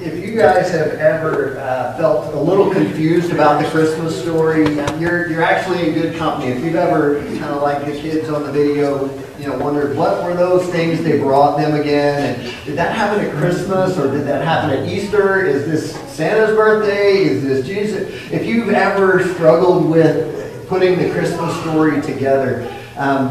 If you guys have ever felt a little confused about the Christmas story, you're actually in good company. If you've ever kind of like the kids on the video, wondered what were those things they brought them again, and did that happen at Christmas or did that happen at Easter? Is this Santa's birthday? Is this Jesus? If you've ever struggled with putting the Christmas story together,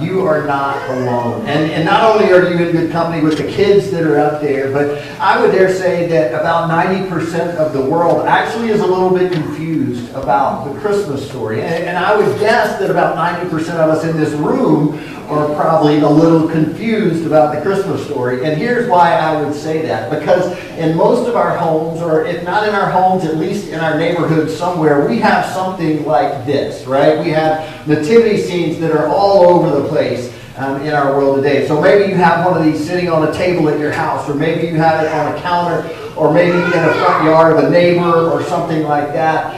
you are not alone. And not only are you in good company with the kids that are up there, but I would dare say that about 90% of the world actually is a little bit confused about the Christmas story. And I would guess that about 90% of us in this room are probably a little confused about the Christmas story. And here's why I would say that. Because in most of our homes, or if not in our homes, at least in our neighborhood somewhere, we have something like this, right? We have nativity scenes that are all over the place in our world today. So maybe you have one of these sitting on a table at your house, or maybe you have it on a counter, or maybe in the front yard of a neighbor or something like that.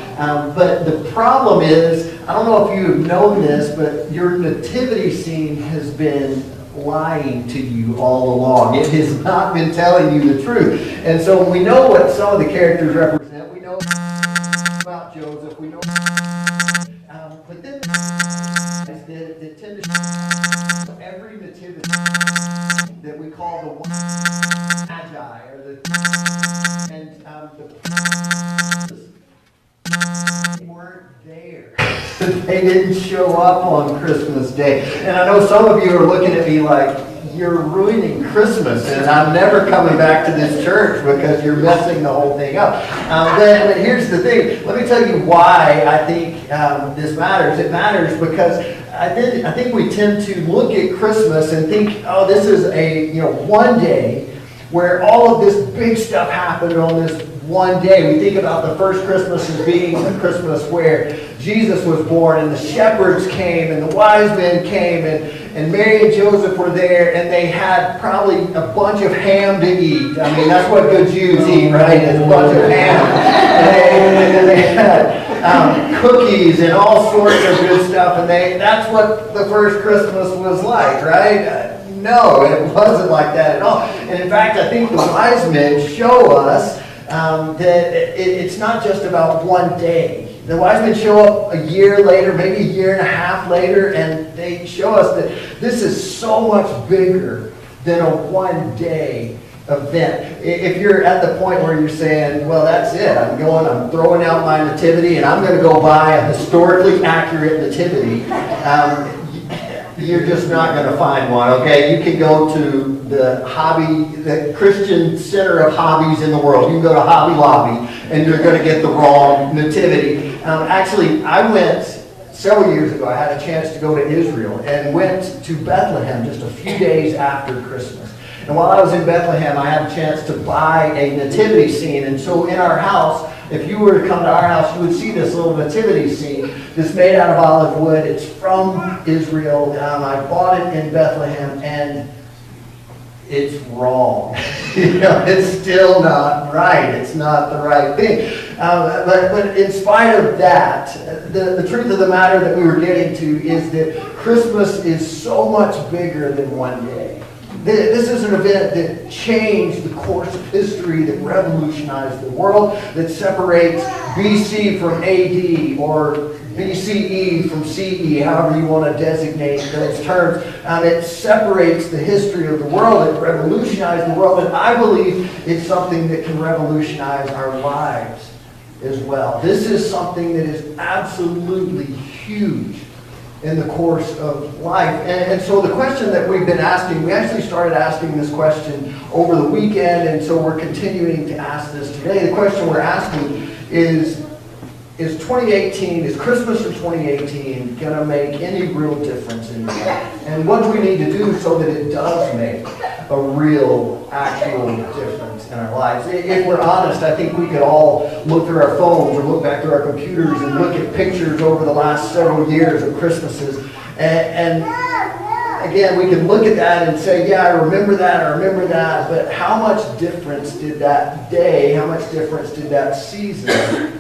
But the problem is, I don't know if you have known this, but your nativity scene has been lying to you all along. It has not been telling you the truth. And so we know what some of the characters represent. We know about Joseph. We know, but then that tend to show every nativity that we call the one magi, or the weren't there. They didn't show up on Christmas Day. And I know some of you are looking at me like, you're ruining Christmas, and I'm never coming back to this church because you're messing the whole thing up. But here's the thing. Let me tell you why I think this matters. It matters because I think we tend to look at Christmas and think, oh, this is a one day where all of this big stuff happened on this one day. We think about the first Christmas as being the Christmas where Jesus was born, and the shepherds came, and the wise men came, and Mary and Joseph were there, and they had probably a bunch of ham to eat. I mean, that's what good Jews eat, right? Is a bunch of ham. And they had cookies and all sorts of good stuff, and that's what the first Christmas was like, right? No, it wasn't like that at all. And in fact, I think the wise men show us that it's not just about one day. The wise men show up a year later, maybe a year and a half later, and they show us that this is so much bigger than a one-day event. If you're at the point where you're saying, well, that's it, I'm throwing out my nativity, and I'm going to go buy a historically accurate nativity, you're just not going to find one, okay? You can go to the Christian center of hobbies in the world. You can go to Hobby Lobby, and you're going to get the wrong nativity. Actually, I went several years ago. I had a chance to go to Israel and went to Bethlehem just a few days after Christmas. And while I was in Bethlehem, I had a chance to buy a nativity scene. And so in our house, if you were to come to our house, you would see this little nativity scene that's made out of olive wood. It's from Israel. I bought it in Bethlehem, and it's wrong. It's still not right. It's not the right thing. But in spite of that, the truth of the matter that we were getting to is that Christmas is so much bigger than one day. This is an event that changed the course of history, that revolutionized the world, that separates BC from AD, or BCE from CE, however you want to designate those terms. It separates the history of the world. It revolutionized the world, and I believe it's something that can revolutionize our lives as well. This is something that is absolutely huge in the course of life. And so the question that we've been asking, we actually started asking this question over the weekend, and so we're continuing to ask this today. The question we're asking is 2018, is Christmas of 2018 going to make any real difference in your life? And what do we need to do so that it does make a real, actual difference in our lives? If we're honest, I think we could all look through our phones or look back through our computers and look at pictures over the last several years of Christmases. And again, we can look at that and say, yeah, I remember that, but how much difference did that day, how much difference did that season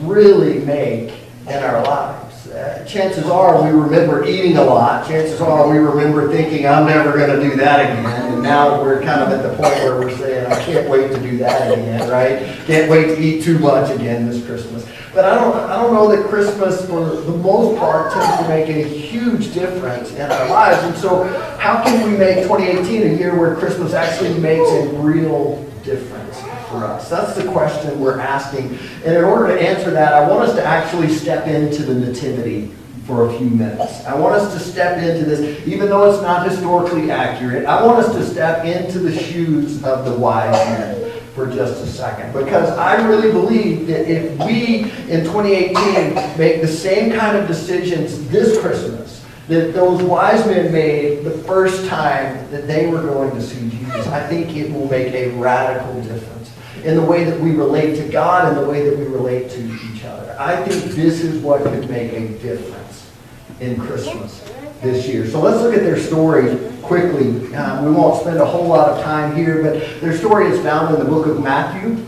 really make in our lives? chances are we remember eating a lot. Chances are we remember thinking, I'm never going to do that again. And now we're kind of at the point where we're saying, I can't wait to do that again, right? Can't wait to eat too much again this Christmas. But I don't know that Christmas, for the most part, tends to make a huge difference in our lives. And so how can we make 2018 a year where Christmas actually makes a real difference for us? That's the question we're asking. And in order to answer that, I want us to actually step into the nativity for a few minutes. I want us to step into this, even though it's not historically accurate, I want us to step into the shoes of the wise men for just a second. Because I really believe that if we, in 2018, make the same kind of decisions this Christmas that those wise men made the first time that they were going to see Jesus, I think it will make a radical difference in the way that we relate to God and the way that we relate to each other. I think this is what could make a difference in Christmas this year. So let's look at their story quickly. We won't spend a whole lot of time here, but their story is found in the book of Matthew.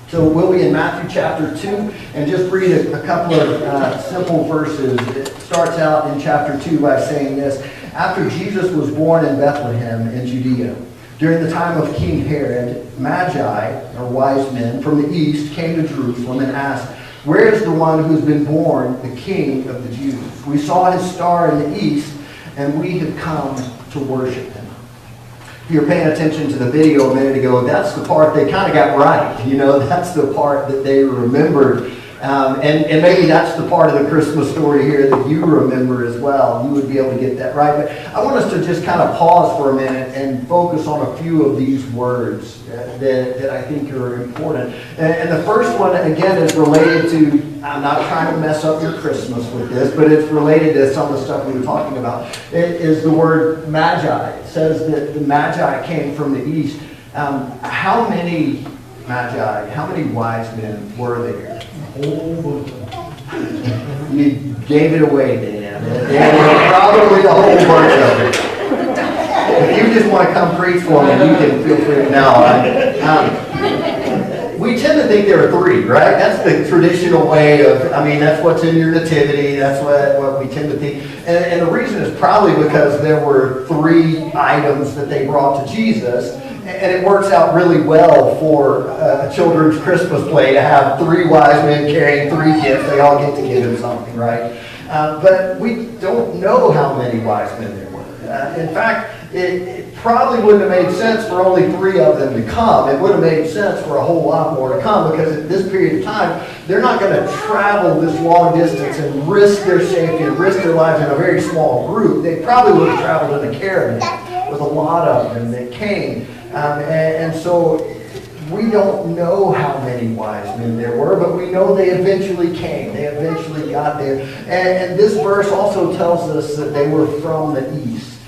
So we'll be in Matthew chapter 2 and just read a couple of simple verses. It starts out in chapter 2 by saying this: After Jesus was born in Bethlehem in Judea, during the time of King Herod, Magi, or wise men, from the east came to Jerusalem and asked, "Where is the one who has been born, the King of the Jews? We saw his star in the east, and we have come to worship him." If you're paying attention to the video a minute ago, that's the part they kind of got right. You know, that's the part that they remembered. And maybe that's the part of the Christmas story here that you remember as well. You would be able to get that right. But I want us to just kind of pause for a minute and focus on a few of these words that I think are important. And the first one, again, is related to, I'm not trying to mess up your Christmas with this, but it's related to some of the stuff we were talking about. It is the word magi. It says that the magi came from the east. How many magi, how many wise men were there? You gave it away, Dan. There were probably a whole bunch of it. If you just want to come preach for me, you can feel free. No, we tend to think there are three, right? That's the traditional way of, that's what's in your nativity. That's what we tend to think. And the reason is probably because there were three items that they brought to Jesus. And it works out really well for a children's Christmas play to have three wise men carrying three gifts. They all get to give him something, right? But we don't know how many wise men there were. In fact, it probably wouldn't have made sense for only three of them to come. It would have made sense for a whole lot more to come, because at this period of time, they're not going to travel this long distance and risk their safety and risk their lives in a very small group. They probably would have traveled in a caravan with a lot of them that came. And so we don't know how many wise men there were, but we know they eventually came. They eventually got there. And this verse also tells us that they were from the east.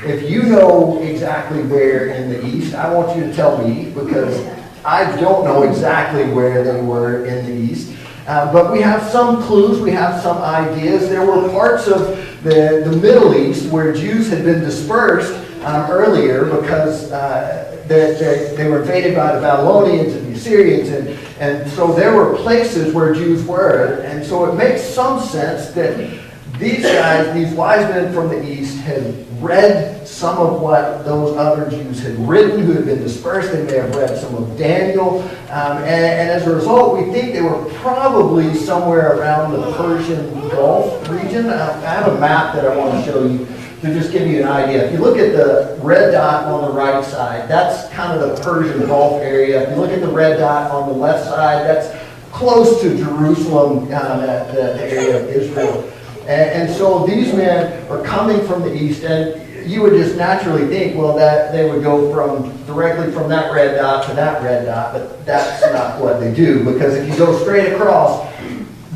If you know exactly where in the east, I want you to tell me, because I don't know exactly where they were in the east. But we have some clues, we have some ideas. There were parts of the Middle East where Jews had been dispersed earlier because they were invaded by the Babylonians and the Assyrians, and so there were places where Jews were, and so it makes some sense that these guys, these wise men from the east, had read some of what those other Jews had written who had been dispersed. They may have read some of Daniel, and as a result, we think they were probably somewhere around the Persian Gulf region. I have a map that I want to show you to just give you an idea. If you look at the red dot on the right side, that's kind of the Persian Gulf area. If you look at the red dot on the left side, that's close to Jerusalem, the area of Israel. And so these men are coming from the east, and you would just naturally think, well, that they would go directly from that red dot to that red dot, but that's not what they do, because if you go straight across,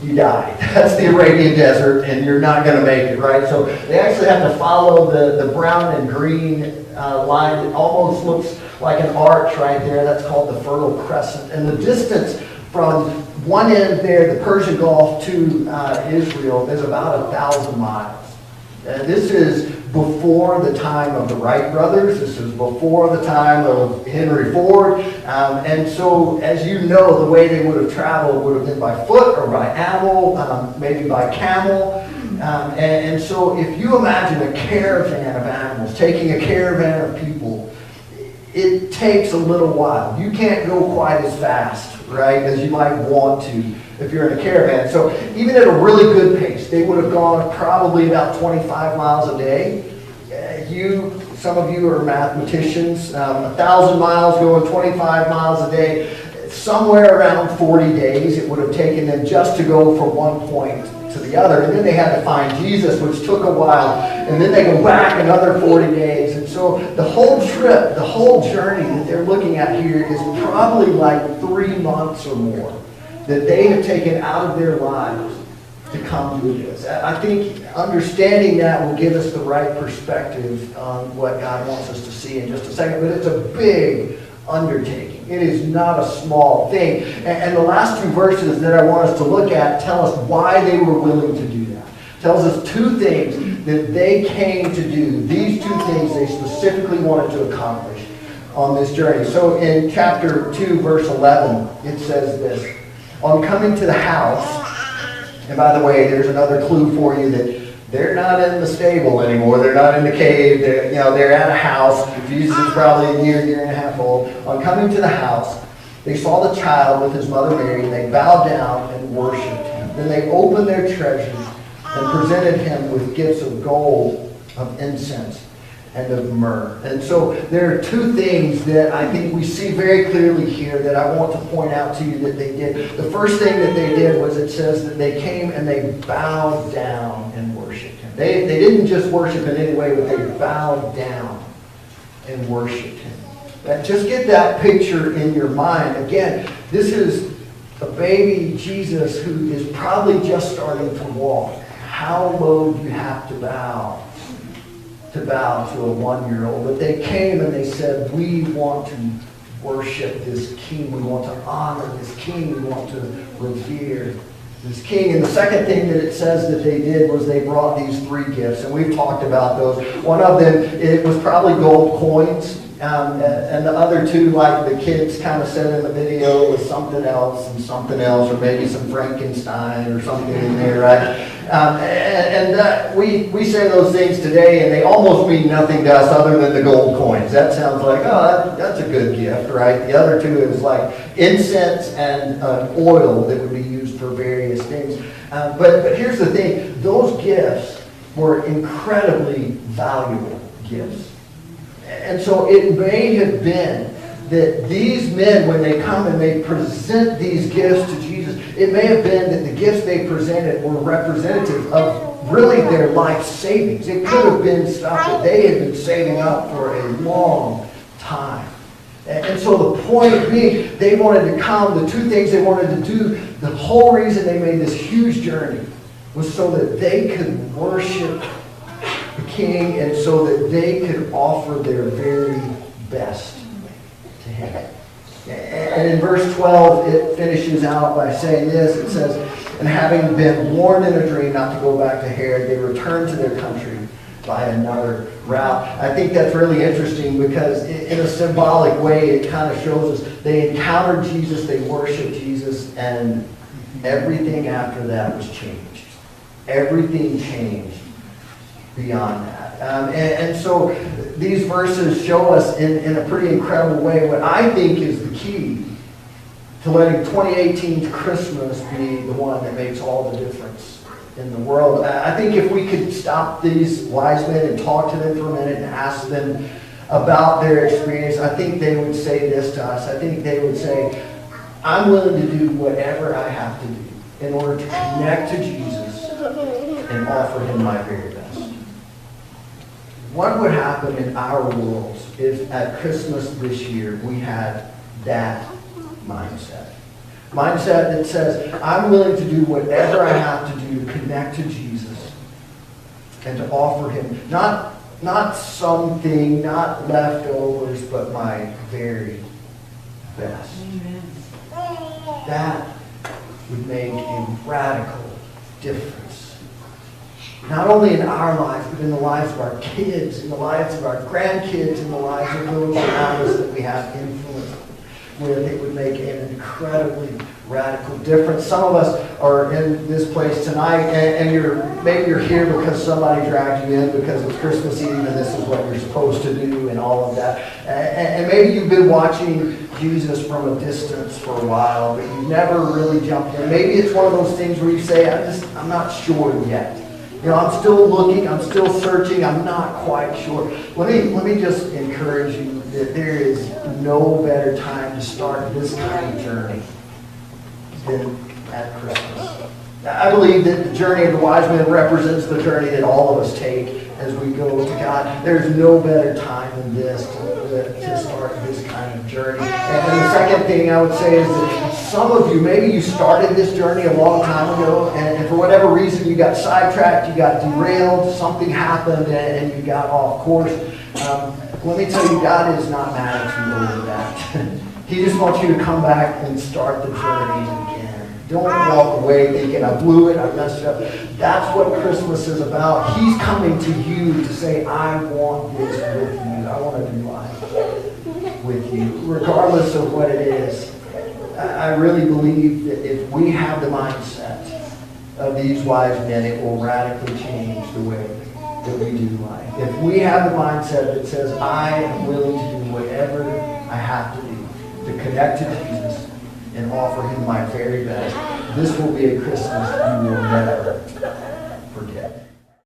you die. That's the Arabian desert, and you're not going to make it, right? So they actually have to follow the brown and green line. It almost looks like an arch right there. That's called the Fertile Crescent. And the distance from one end there, the Persian Gulf, to Israel is about 1,000 miles. This is before the time of the Wright brothers. This is before the time of Henry Ford. And so, as you know, the way they would have traveled would have been by foot or by animal, maybe by camel. And so if you imagine a caravan of animals, taking a caravan of people, it takes a little while. You can't go quite as fast, right, as you might want to if you're in a caravan. So even at a really good pace, they would have gone probably about 25 miles a day. Some of you are mathematicians. 1,000 miles going 25 miles a day. Somewhere around 40 days it would have taken them just to go from one point to the other. And then they had to find Jesus, which took a while. And then they go back another 40 days. And so the whole trip, the whole journey that they're looking at here is probably like 3 months or more that they have taken out of their lives to come do this. I think understanding that will give us the right perspective on what God wants us to see in just a second. But it's a big undertaking. It is not a small thing. And the last 2 verses that I want us to look at tell us why they were willing to do that. Tells us 2 things that they came to do. These 2 things they specifically wanted to accomplish on this journey. So in chapter 2, verse 11, it says this: on coming to the house, and by the way, there's another clue for you that they're not in the stable anymore. They're not in the cave. They're at a house. Jesus is probably a year and a half old. On coming to the house, they saw the child with his mother Mary, and they bowed down and worshipped him. Then they opened their treasures and presented him with gifts of gold, of incense, and of myrrh. And so there are 2 things that I think we see very clearly here that I want to point out to you that they did. The first thing that they did was, it says that they came and they bowed down and worshipped him. They didn't just worship in any way, but they bowed down and worshipped him. Just get that picture in your mind. Again, this is a baby Jesus who is probably just starting to walk. How low do you have to bow to a 1-year-old? But they came and they said, we want to worship this king. We want to honor this king. We want to revere this king. And the second thing that it says that they did was they brought these 3 gifts. And we've talked about those. One of them, it was probably gold coins. And the other 2, like the kids kind of said in the video, was something else and something else, or maybe some Frankenstein or something in there, right? We say those things today, and they almost mean nothing to us other than the gold coins. That sounds like, oh, that's a good gift, right? The other 2 is like incense and oil that would be used for various things. But here's the thing. Those gifts were incredibly valuable gifts. And so it may have been that these men, when they come and they present these gifts to Jesus, it may have been that the gifts they presented were representative of really their life savings. It could have been stuff that they had been saving up for a long time. And so the point being, they wanted to come, the 2 things they wanted to do, the whole reason they made this huge journey was so that they could worship the king, and so that they could offer their very best to him. And in verse 12, it finishes out by saying this. It says, and having been warned in a dream not to go back to Herod, they returned to their country by another route. I think that's really interesting because in a symbolic way, it kind of shows us they encountered Jesus, they worshiped Jesus, and everything after that was changed. Everything changed beyond that. And so these verses show us in a pretty incredible way what I think is the key to letting 2018's Christmas be the one that makes all the difference in the world. I think if we could stop these wise men and talk to them for a minute and ask them about their experience, I think they would say this to us. I think they would say, I'm willing to do whatever I have to do in order to connect to Jesus and offer him my very best. What would happen in our worlds if at Christmas this year we had that mindset? Mindset that says, I'm willing to do whatever I have to do to connect to Jesus and to offer him not something, not leftovers, but my very best. Amen. That would make a radical difference. Not only in our lives, but in the lives of our kids, in the lives of our grandkids, in the lives of those around us that we have influence. with, it would make an incredibly radical difference. Some of us are in this place tonight, and maybe you're here because somebody dragged you in because it's Christmas Eve and this is what you're supposed to do and all of that. And maybe you've been watching Jesus from a distance for a while, but you've never really jumped in. Maybe it's one of those things where you say, I'm not sure yet. You know, I'm still looking, I'm still searching, I'm not quite sure. Let me just encourage you that there is no better time to start this kind of journey than at Christmas. I believe that the journey of the wise men represents the journey that all of us take as we go to God. There's no better time than this to start this kind of journey. And the second thing I would say is that some of you, maybe you started this journey a long time ago, and for whatever reason you got sidetracked, you got derailed, something happened, and you got off course. Let me tell you, God is not mad at you over that. He just wants you to come back and start the journey again. Don't walk away thinking, I blew it, I messed it up. That's what Christmas is about. He's coming to you to say, I want this with you. I want to do life with you, regardless of what it is. I really believe that if we have the mindset of these wise men, it will radically change the way that we do life. If we have the mindset that says, I am willing to do whatever I have to do to connect to Jesus and offer him my very best, this will be a Christmas you will never